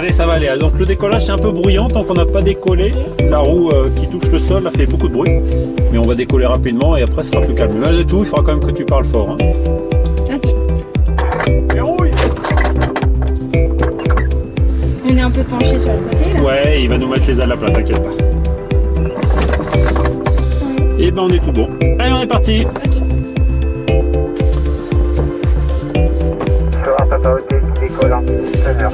Allez, ça va aller. Donc le décollage c'est un peu bruyant tant qu'on n'a pas décollé. La roue qui touche le sol a fait beaucoup de bruit. Mais on va décoller rapidement et après ça sera plus calme. Mais malgré tout, il faudra quand même que tu parles fort. Hein. Ok. Verrouille. On est un peu penché sur le côté là. Ouais, il va nous mettre les ailes à plat, t'inquiète pas. Et ben on est tout bon. Allez, on est parti. Papa Hôtel qui décolle en pleine heure.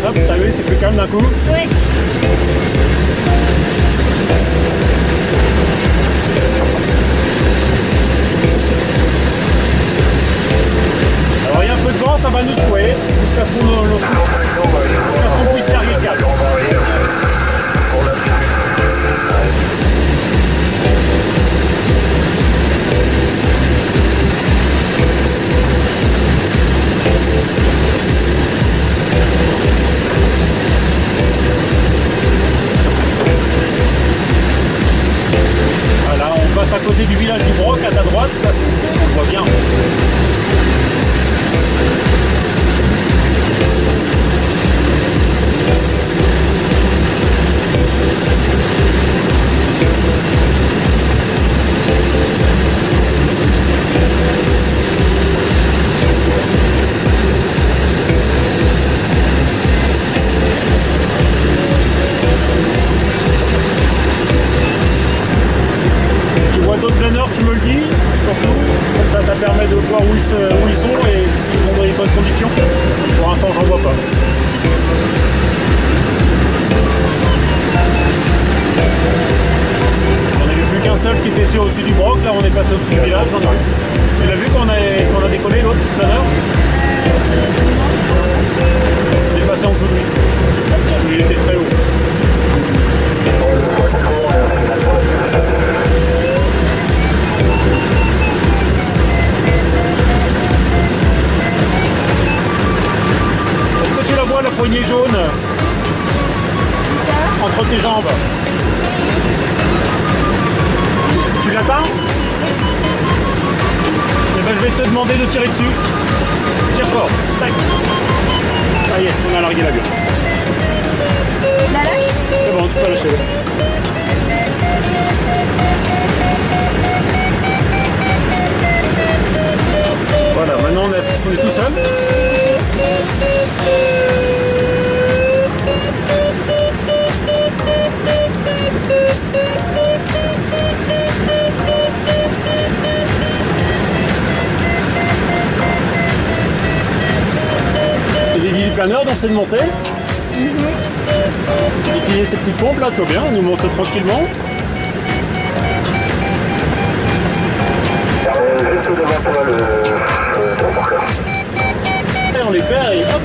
Hop, t'as vu, c'est plus calme d'un coup. Ouais. Alors il y a un peu de vent, ça va nous secouer jusqu'à ce qu'on puisse arriver le câble. Voilà, on passe à côté du village du Broc à ta droite, on voit bien. Tu vois d'autres planeurs, tu me le dis, surtout, comme ça permet de voir où ils sont et s'ils ont dans les bonnes conditions. Pour l'instant, j'en vois pas. On n'avait plus qu'un seul qui était au-dessus du Broc, là on est passé au-dessus du village, j'en ai vu. Tu l'as vu qu'on a décollé l'autre planeur? Il est passé en dessous de lui. Il était très haut. Est-ce que tu la vois, la poignée jaune entre tes jambes? Tu l'atteins? Eh ben, je vais te demander de tirer dessus. Tire fort. Tac. Ça y est, on a largué l'avion. La lâche? C'est bon, tu peux lâcher. Voilà, maintenant on est tout seul. C'est des planeurs dans cette montée. Utiliser ces petites pompes là, tout va bien, on nous monte tranquillement. Juste devant toi le remorqueur. Et on les perd et hop.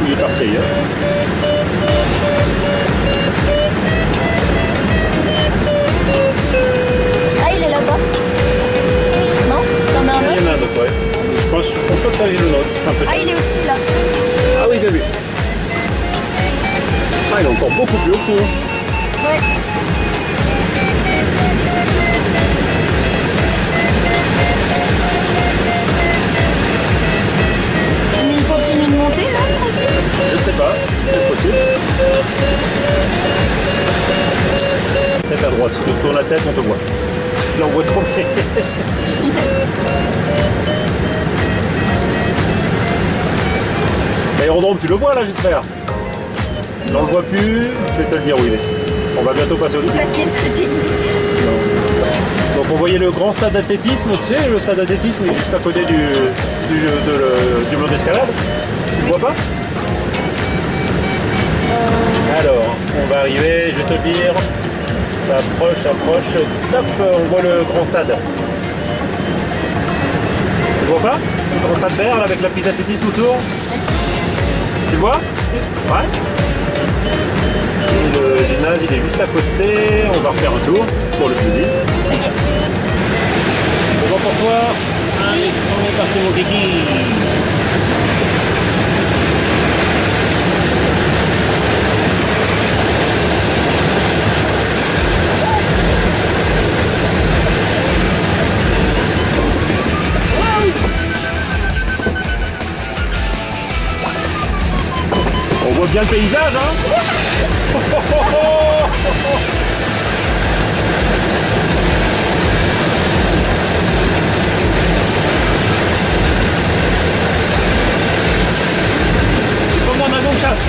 Il est parti ailleurs. Ah, il est là-bas. Non? Ça en a un Il y autre? en a un autre, ouais. Je pense que ça il est le nôtre. Un peu. Ah, il est au-dessus là. Ah oui, j'ai vu. Ah, il est encore beaucoup plus haut que nous. Ouais. Mais il continue de monter là, aussi? Je sais pas, c'est possible. Tête à droite, si tu tournes la tête, on te voit. Là, on voit trop. L'aérodrome, tu le vois là, j'espère. On le voit plus, je vais te le dire où il est. On va bientôt passer au-dessus. C'est pas quel côté? Donc on voyait le grand stade d'athlétisme, tu sais, le stade d'athlétisme est juste à côté du mur d'escalade. Tu le vois pas? Alors, on va arriver, je vais te le dire. Ça approche, top, on voit le grand stade. Tu le vois pas? Le grand stade vert là, avec la piste d'athlétisme autour. Tu le vois? Ouais. Et le gymnase, il est juste juste à côté. On va refaire un tour pour le plaisir. Ok. C'est bon pour toi? Allez, on est parti mon kiki. On voit bien le paysage, hein? C'est comme un avion de chasse.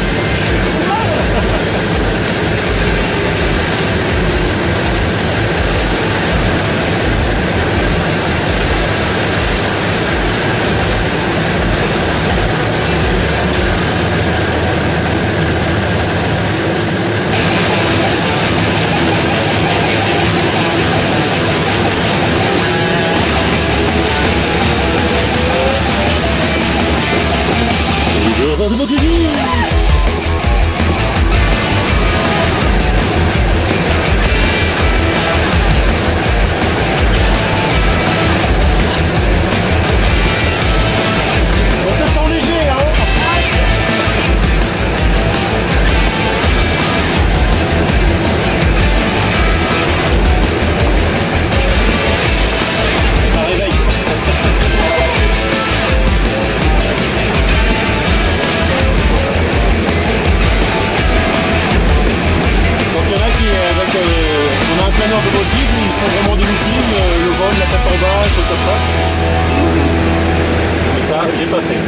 J'ai pas fait.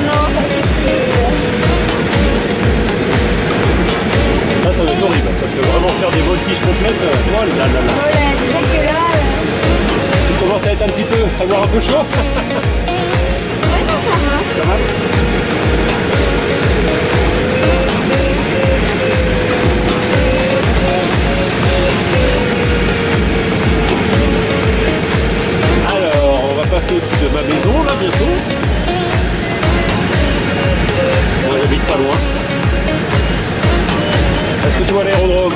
Non, ça c'est Ça va être horrible parce que vraiment faire des voltiges complètes, oh là là là. Voilà, déjà que là. Tu commences à être un petit peu, à avoir un peu chaud. Ouais, non, ça va. Ça va? Alors, on va passer au-dessus de ma maison là bientôt. Moi j'habite pas loin. Est-ce que tu vois l'aérodrome?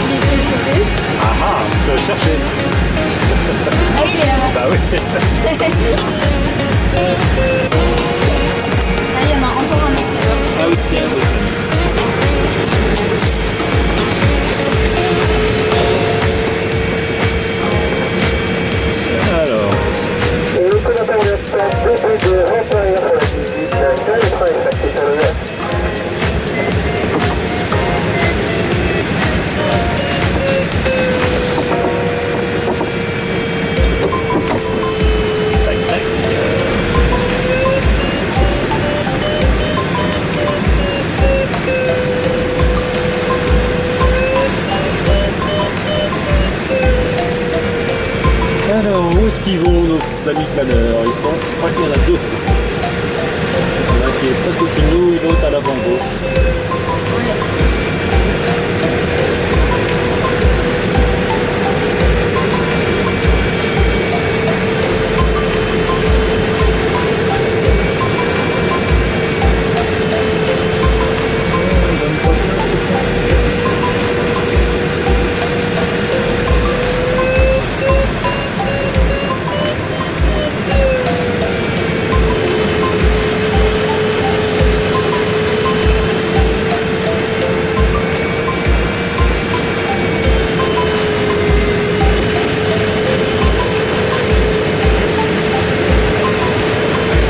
Il est sur le côté. Ah ah, je vais le chercher. Ah oui, il est là-bas. Bah oui. Ah, il y en a encore un autre là-bas. Ah oui, bien, oui. Alors. Et le coup d'appel de début de renchérir sur la 18, le train est actif sur le left. Tac, tac. Alors, où est-ce qu'ils vont nos amis planeurs? Ils sont, je crois qu'il y en a deux. Il y en a un qui est presque au-dessus de nous et l'autre à l'avant-gauche.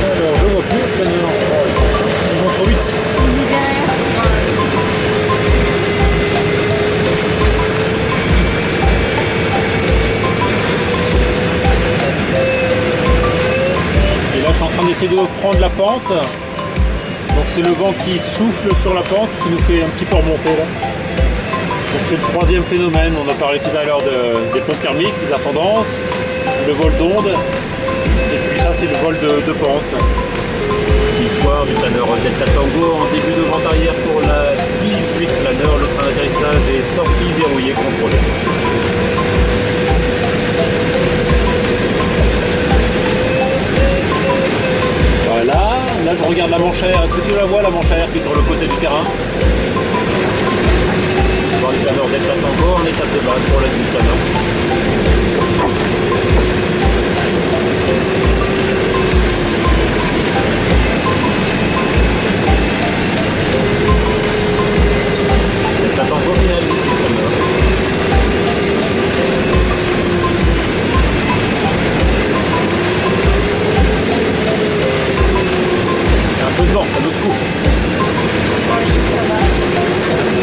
Alors, je vois plus le planeur. Ils vont trop vite. Il est derrière. Et là, je suis en train d'essayer de prendre la pente. Donc, c'est le vent qui souffle sur la pente qui nous fait un petit peu remonter là. Donc, c'est le troisième phénomène. On a parlé tout à l'heure des ponts thermiques, des ascendances, le vol d'onde. Et puis, ça, c'est le vol de pente. L'histoire du planeur Delta Tango en début de vente arrière pour la 18 planeur. Le train d'atterrissage est sorti, verrouillé, contrôlé. Voilà, là je regarde la manche à air. Est-ce que tu la vois la manche à air qui est sur le côté du terrain? du planeur Delta Tango en étape de base pour l'aide du planeur. Delta Tango finale du planeur. Il y a un peu de vent, ça nous secoue. Oui, ça va.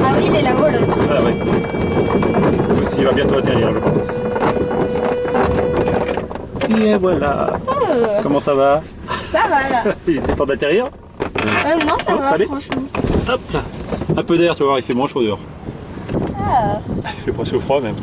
Ah oui, il est là-haut l'autre. Ah ouais. Lui aussi, il va bientôt atterrir, je pense. Et voilà. Comment ça va? Ça va là. Il était temps d'atterrir. Non, ça Oh, va ça allait. franchement. Hop là. Un peu d'air, tu vas voir, il fait moins chaud dehors. Ah. Il fait presque froid même.